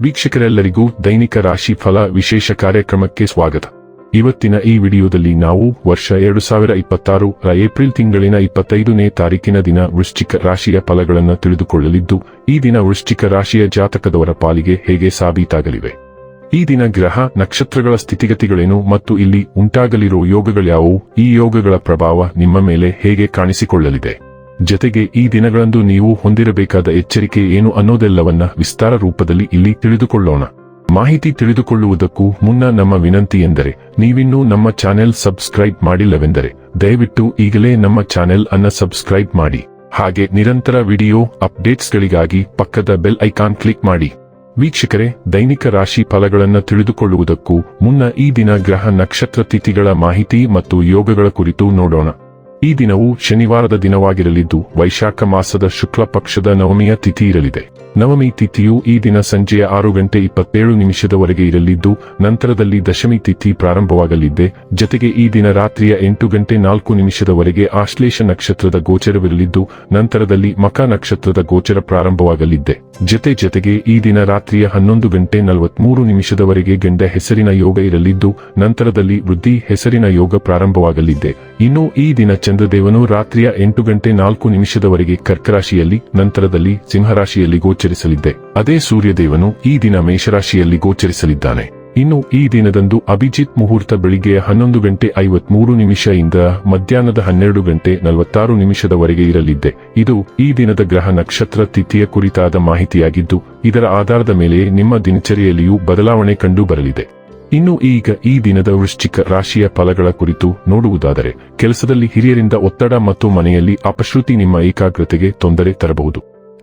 ವೀಕ್ಷಕರೆಲ್ಲರಿಗೂ ದೈನಿಕ ರಾಶಿ ಫಲ ವಿಶೇಷ ಕಾರ್ಯಕ್ರಮಕ್ಕೆ ಸ್ವಾಗತ. ಇವತ್ತಿನ ಈ ವಿಡಿಯೋದಲ್ಲಿ ನಾವು ವರ್ಷ 2026 ರ ಏಪ್ರಿಲ್ ತಿಂಗಳಿನ 25ನೇ ತಾರೀಕಿನ ದಿನ ವೃಶ್ಚಿಕ ರಾಶಿಯ ಫಲಗಳನ್ನು ತಿಳಿದುಕೊಳ್ಳಲಿದ್ದು, ಈ ದಿನ ವೃಶ್ಚಿಕ ರಾಶಿಯ ಜಾತಕದವರ ಪಾಲಿಗೆ ಹೇಗೆ ಸಾಬೀತಾಗಲಿವೆ, ಈ ದಿನ ಗ್ರಹ ನಕ್ಷತ್ರಗಳ ಸ್ಥಿತಿಗತಿಗಳೇನು ಮತ್ತು ಇಲ್ಲಿ ಉಂಟಾಗಲಿರುವ ಯೋಗಗಳ್ಯಾವುವು, ಈ ಯೋಗಗಳ ಪ್ರಭಾವ ನಿಮ್ಮ ಮೇಲೆ ಹೇಗೆ ಕಾಣಿಸಿಕೊಳ್ಳಲಿದೆ, ಜತೆಗೆ ಈ ದಿನಗಳಂದು ನೀವು ಹೊಂದಿರಬೇಕಾದ ಎಚ್ಚರಿಕೆ ಏನು ಅನ್ನೋದೆಲ್ಲವನ್ನ ವಿಸ್ತಾರ ರೂಪದಲ್ಲಿ ಇಲ್ಲಿ ತಿಳಿದುಕೊಳ್ಳೋಣ. ಮಾಹಿತಿ ತಿಳಿದುಕೊಳ್ಳುವುದಕ್ಕೂ ಮುನ್ನ ನಮ್ಮ ವಿನಂತಿ ಎಂದರೆ, ನೀವಿನ್ನೂ ನಮ್ಮ ಚಾನೆಲ್ ಸಬ್ಸ್ಕ್ರೈಬ್ ಮಾಡಿಲ್ಲವೆಂದರೆ ದಯವಿಟ್ಟು ಈಗಲೇ ನಮ್ಮ ಚಾನೆಲ್ ಅನ್ನ ಸಬ್ಸ್ಕ್ರೈಬ್ ಮಾಡಿ. ಹಾಗೆ ನಿರಂತರ ವಿಡಿಯೋ ಅಪ್ಡೇಟ್ಸ್ಗಳಿಗಾಗಿ ಪಕ್ಕದ ಬೆಲ್ ಐಕಾನ್ ಕ್ಲಿಕ್ ಮಾಡಿ. ವೀಕ್ಷಕರೇ, ದೈನಿಕ ರಾಶಿ ಫಲಗಳನ್ನು ತಿಳಿದುಕೊಳ್ಳುವುದಕ್ಕೂ ಮುನ್ನ ಈ ದಿನ ಗ್ರಹ ನಕ್ಷತ್ರ ತಿಥಿಗಳ ಮಾಹಿತಿ ಮತ್ತು ಯೋಗಗಳ ಕುರಿತು ನೋಡೋಣ. ಈ ದಿನವು ಶನಿವಾರದ ದಿನವಾಗಿರಲಿದ್ದು, ವೈಶಾಖ ಮಾಸದ ಶುಕ್ಲ ಪಕ್ಷದ ನವಮಿಯ ತಿಥಿ ಇರಲಿದೆ. ನವಮಿ ತಿಥಿಯು ಈ ದಿನ ಸಂಜೆಯ 6:27 ಇರಲಿದ್ದು, ನಂತರದಲ್ಲಿ ದಶಮಿ ತಿಥಿ ಪ್ರಾರಂಭವಾಗಲಿದೆ. ಜತೆಗೆ ಈ ದಿನ ರಾತ್ರಿಯ 8:04 ಆಶ್ಲೇಷ ನಕ್ಷತ್ರದ ಗೋಚರವಿರಲಿದ್ದು, ನಂತರದಲ್ಲಿ ಮಖ ನಕ್ಷತ್ರದ ಗೋಚರ ಪ್ರಾರಂಭವಾಗಲಿದೆ. ಜತೆಗೆ ಈ ದಿನ ರಾತ್ರಿಯ 11:43 ಗಂಡ ಹೆಸರಿನ ಯೋಗ ಇರಲಿದ್ದು, ನಂತರದಲ್ಲಿ ವೃದ್ಧಿ ಹೆಸರಿನ ಯೋಗ ಪ್ರಾರಂಭವಾಗಲಿದೆ. ಇನ್ನು ಈ ದಿನ ಚಂದ್ರದೇವನು ರಾತ್ರಿಯ 8:04 ಕರ್ಕರಾಶಿಯಲ್ಲಿ, ನಂತರದಲ್ಲಿ ಸಿಂಹರಾಶಿಯಲ್ಲಿ ಗೋಚರಿಸಲಿದೆ. ಅದೇ ಸೂರ್ಯದೇವನು ಈ ದಿನ ಮೇಷರಾಶಿಯಲ್ಲಿ ಗೋಚರಿಸಲಿದ್ದಾನೆ. ಇನ್ನು ಈ ದಿನದಂದು ಅಭಿಜಿತ್ ಮುಹೂರ್ತ ಬೆಳಿಗ್ಗೆಯ 11:53 ಇಂದ ಮಧ್ಯಾಹ್ನದ 12:46 ಇರಲಿದೆ. ಇದು ಈ ದಿನದ ಗ್ರಹ ನಕ್ಷತ್ರ ತಿಥಿಯ ಕುರಿತಾದ ಮಾಹಿತಿಯಾಗಿದ್ದು, ಇದರ ಆಧಾರದ ಮೇಲೆ ನಿಮ್ಮ ದಿನಚರಿಯಲ್ಲಿಯೂ ಬದಲಾವಣೆ ಕಂಡು ಬರಲಿದೆ. ಇನ್ನು ಈಗ ಈ ದಿನದ ವೃಶ್ಚಿಕ ರಾಶಿಯ ಫಲಗಳ ಕುರಿತು ನೋಡುವುದಾದರೆ, ಕೆಲಸದಲ್ಲಿ ಹಿರಿಯರಿಂದ ಒತ್ತಡ ಮತ್ತು ಮನೆಯಲ್ಲಿ ಅಪಶ್ರುತಿ ನಿಮ್ಮ ಏಕಾಗ್ರತೆಗೆ ತೊಂದರೆ ತರಬಹುದು.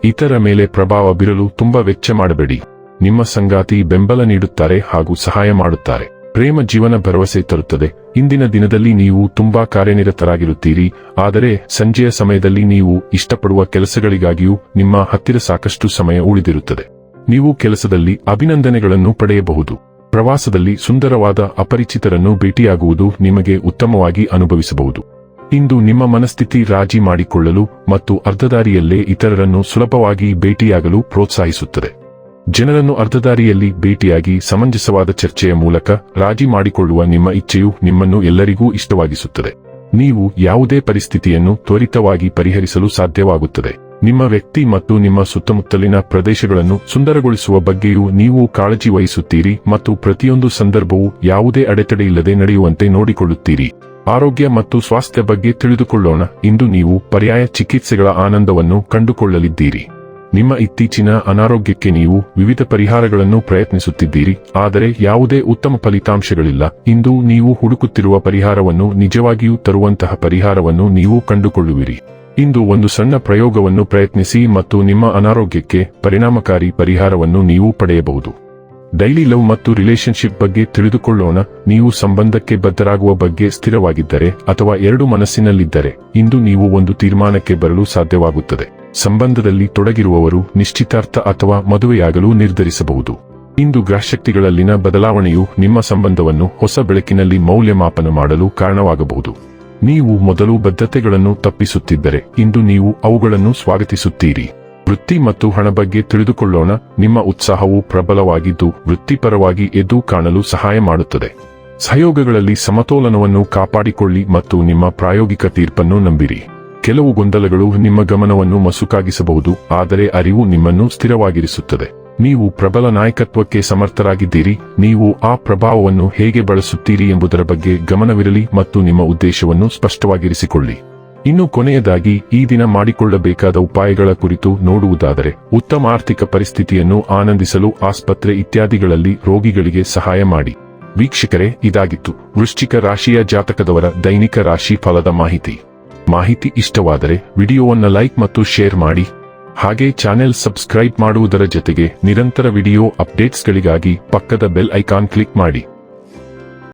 ಇತರ ಮೇಲೆ ಪ್ರಭಾವ ಬೀರಲು ತುಂಬಾ ವೆಚ್ಚ ಮಾಡಬೇಡಿ. ನಿಮ್ಮ ಸಂಗಾತಿ ಬೆಂಬಲ ನೀಡುತ್ತಾರೆ ಹಾಗೂ ಸಹಾಯ ಮಾಡುತ್ತಾರೆ. ಪ್ರೇಮ ಜೀವನ ಭರವಸೆ ತರುತ್ತದೆ. ಇಂದಿನ ದಿನದಲ್ಲಿ ನೀವು ತುಂಬಾ ಕಾರ್ಯನಿರತರಾಗಿರುತ್ತೀರಿ, ಆದರೆ ಸಂಜೆಯ ಸಮಯದಲ್ಲಿ ನೀವು ಇಷ್ಟಪಡುವ ಕೆಲಸಗಳಿಗಾಗಿಯೂ ನಿಮ್ಮ ಹತ್ತಿರ ಸಾಕಷ್ಟು ಸಮಯ ಉಳಿದಿರುತ್ತದೆ. ನೀವು ಕೆಲಸದಲ್ಲಿ ಅಭಿನಂದನೆಗಳನ್ನು ಪಡೆಯಬಹುದು. ಪ್ರವಾಸದಲ್ಲಿ ಸುಂದರವಾದ ಅಪರಿಚಿತರನ್ನು ಭೇಟಿಯಾಗುವುದು ನಿಮಗೆ ಉತ್ತಮವಾಗಿ ಅನುಭವಿಸಬಹುದು. ಇಂದು ನಿಮ್ಮ ಮನಸ್ಥಿತಿ ರಾಜಿ ಮಾಡಿಕೊಳ್ಳಲು ಮತ್ತು ಅರ್ಧದಾರಿಯಲ್ಲೇ ಇತರರನ್ನು ಸುಲಭವಾಗಿ ಭೇಟಿಯಾಗಲು ಪ್ರೋತ್ಸಾಹಿಸುತ್ತದೆ. ಜನರನ್ನು ಅರ್ಧದಾರಿಯಲ್ಲಿ ಭೇಟಿಯಾಗಿ ಸಮಂಜಸವಾದ ಚರ್ಚೆಯ ಮೂಲಕ ರಾಜಿ ಮಾಡಿಕೊಳ್ಳುವ ನಿಮ್ಮ ಇಚ್ಛೆಯು ನಿಮ್ಮನ್ನು ಎಲ್ಲರಿಗೂ ಇಷ್ಟವಾಗಿಸುತ್ತದೆ. ನೀವು ಯಾವುದೇ ಪರಿಸ್ಥಿತಿಯನ್ನು ತ್ವರಿತವಾಗಿ ಪರಿಹರಿಸಲು ಸಾಧ್ಯವಾಗುತ್ತದೆ. ನಿಮ್ಮ ವ್ಯಕ್ತಿ ಮತ್ತು ನಿಮ್ಮ ಸುತ್ತಮುತ್ತಲಿನ ಪ್ರದೇಶಗಳನ್ನು ಸುಂದರಗೊಳಿಸುವ ಬಗ್ಗೆಯೂ ನೀವು ಕಾಳಜಿ ವಹಿಸುತ್ತೀರಿ ಮತ್ತು ಪ್ರತಿಯೊಂದು ಸಂದರ್ಭವೂ ಯಾವುದೇ ಅಡೆತಡೆಯಿಲ್ಲದೆ ನಡೆಯುವಂತೆ ನೋಡಿಕೊಳ್ಳುತ್ತೀರಿ. ಆರೋಗ್ಯ ಮತ್ತು ಸ್ವಾಸ್ಥ್ಯ ಬಗ್ಗೆ ತಿಳಿದುಕೊಳ್ಳೋಣ. ಇಂದು ನೀವು ಪರ್ಯಾಯ ಚಿಕಿತ್ಸೆಗಳ ಆನಂದವನ್ನು ಕಂಡುಕೊಳ್ಳಲಿದ್ದೀರಿ. ನಿಮ್ಮ ಇತ್ತೀಚಿನ ಅನಾರೋಗ್ಯಕ್ಕೆ ನೀವು ವಿವಿಧ ಪರಿಹಾರಗಳನ್ನು ಪ್ರಯತ್ನಿಸುತ್ತಿದ್ದೀರಿ, ಆದರೆ ಯಾವುದೇ ಉತ್ತಮ ಫಲಿತಾಂಶಗಳಿಲ್ಲ. ಇಂದು ನೀವು ಹುಡುಕುತ್ತಿರುವ ಪರಿಹಾರವನ್ನು ನಿಜವಾಗಿಯೂ ತರುವಂತಹ ಪರಿಹಾರವನ್ನು ನೀವು ಕಂಡುಕೊಳ್ಳುವಿರಿ. ಇಂದು ಒಂದು ಸಣ್ಣ ಪ್ರಯೋಗವನ್ನು ಪ್ರಯತ್ನಿಸಿ ಮತ್ತು ನಿಮ್ಮ ಅನಾರೋಗ್ಯಕ್ಕೆ ಪರಿಣಾಮಕಾರಿ ಪರಿಹಾರವನ್ನು ನೀವು ಪಡೆಯಬಹುದು. ಡೈಲಿ ಲವ್ ಮತ್ತು ರಿಲೇಶನ್ಶಿಪ್ ಬಗ್ಗೆ ತಿಳಿದುಕೊಳ್ಳೋಣ. ನೀವು ಸಂಬಂಧಕ್ಕೆ ಬದ್ಧರಾಗುವ ಬಗ್ಗೆ ಸ್ಥಿರವಾಗಿದ್ದರೆ ಅಥವಾ ಎರಡು ಮನಸ್ಸಿನಲ್ಲಿದ್ದರೆ, ಇಂದು ನೀವು ಒಂದು ತೀರ್ಮಾನಕ್ಕೆ ಬರಲು ಸಾಧ್ಯವಾಗುತ್ತದೆ. ಸಂಬಂಧದಲ್ಲಿ ತೊಡಗಿರುವವರು ನಿಶ್ಚಿತಾರ್ಥ ಅಥವಾ ಮದುವೆಯಾಗಲು ನಿರ್ಧರಿಸಬಹುದು. ಇಂದು ಗ್ರಹಶಕ್ತಿಗಳಲ್ಲಿನ ಬದಲಾವಣೆಯು ನಿಮ್ಮ ಸಂಬಂಧವನ್ನು ಹೊಸ ಬೆಳಕಿನಲ್ಲಿ ಮೌಲ್ಯಮಾಪನ ಮಾಡಲು ಕಾರಣವಾಗಬಹುದು. ನೀವು ಮೊದಲು ಬದ್ಧತೆಗಳನ್ನು ತಪ್ಪಿಸುತ್ತಿದ್ದರೆ, ಇಂದು ನೀವು ಅವುಗಳನ್ನು ಸ್ವಾಗತಿಸುತ್ತೀರಿ. ವೃತ್ತಿ ಮತ್ತು ಹಣ ಬಗ್ಗೆ ತಿಳಿದುಕೊಳ್ಳೋಣ. ನಿಮ್ಮ ಉತ್ಸಾಹವು ಪ್ರಬಲವಾಗಿದ್ದು, ವೃತ್ತಿಪರವಾಗಿ ಎದ್ದು ಕಾಣಲು ಸಹಾಯ ಮಾಡುತ್ತದೆ. ಸಹಯೋಗಗಳಲ್ಲಿ ಸಮತೋಲನವನ್ನು ಕಾಪಾಡಿಕೊಳ್ಳಿ ಮತ್ತು ನಿಮ್ಮ ಪ್ರಾಯೋಗಿಕ ತೀರ್ಪನ್ನು ನಂಬಿರಿ. ಕೆಲವು ಗೊಂದಲಗಳು ನಿಮ್ಮ ಗಮನವನ್ನು ಮಸುಕಾಗಿಸಬಹುದು, ಆದರೆ ಅರಿವು ನಿಮ್ಮನ್ನು ಸ್ಥಿರವಾಗಿರಿಸುತ್ತದೆ. ನೀವು ಪ್ರಬಲ ನಾಯಕತ್ವಕ್ಕೆ ಸಮರ್ಥರಾಗಿದ್ದೀರಿ. ನೀವು ಆ ಪ್ರಭಾವವನ್ನು ಹೇಗೆ ಬಳಸುತ್ತೀರಿ ಎಂಬುದರ ಬಗ್ಗೆ ಗಮನವಿರಲಿ ಮತ್ತು ನಿಮ್ಮ ಉದ್ದೇಶವನ್ನು ಸ್ಪಷ್ಟವಾಗಿರಿಸಿಕೊಳ್ಳಿ. ಇನ್ನು ಕೊನೆಯದಾಗಿ ಈ ದಿನ ಮಾಡಿಕೊಳ್ಳಬೇಕಾದ ಉಪಾಯಗಳ ಕುರಿತು ನೋಡುವುದಾದರೆ, ಉತ್ತಮ ಆರ್ಥಿಕ ಪರಿಸ್ಥಿತಿಯನ್ನು ಆನಂದಿಸಲು ಆಸ್ಪತ್ರೆ ಇತ್ಯಾದಿಗಳಲ್ಲಿ ರೋಗಿಗಳಿಗೆ ಸಹಾಯ ಮಾಡಿ. ವೀಕ್ಷಕರೇ, ಇದಾಗಿತ್ತು ವೃಶ್ಚಿಕ ರಾಶಿಯ ಜಾತಕದವರ ದೈನಿಕ ರಾಶಿ ಫಲದ ಮಾಹಿತಿ ಇಷ್ಟವಾದರೆ ವಿಡಿಯೋವನ್ನು ಲೈಕ್ ಮತ್ತು ಶೇರ್ ಮಾಡಿ. ಹಾಗೆ ಚಾನೆಲ್ ಸಬ್ಸ್ಕ್ರೈಬ್ ಮಾಡುವುದರ ಜೊತೆಗೆ ನಿರಂತರ ವಿಡಿಯೋ ಅಪ್ಡೇಟ್ಸ್ಗಳಿಗಾಗಿ ಪಕ್ಕದ ಬೆಲ್ ಐಕಾನ್ ಕ್ಲಿಕ್ ಮಾಡಿ.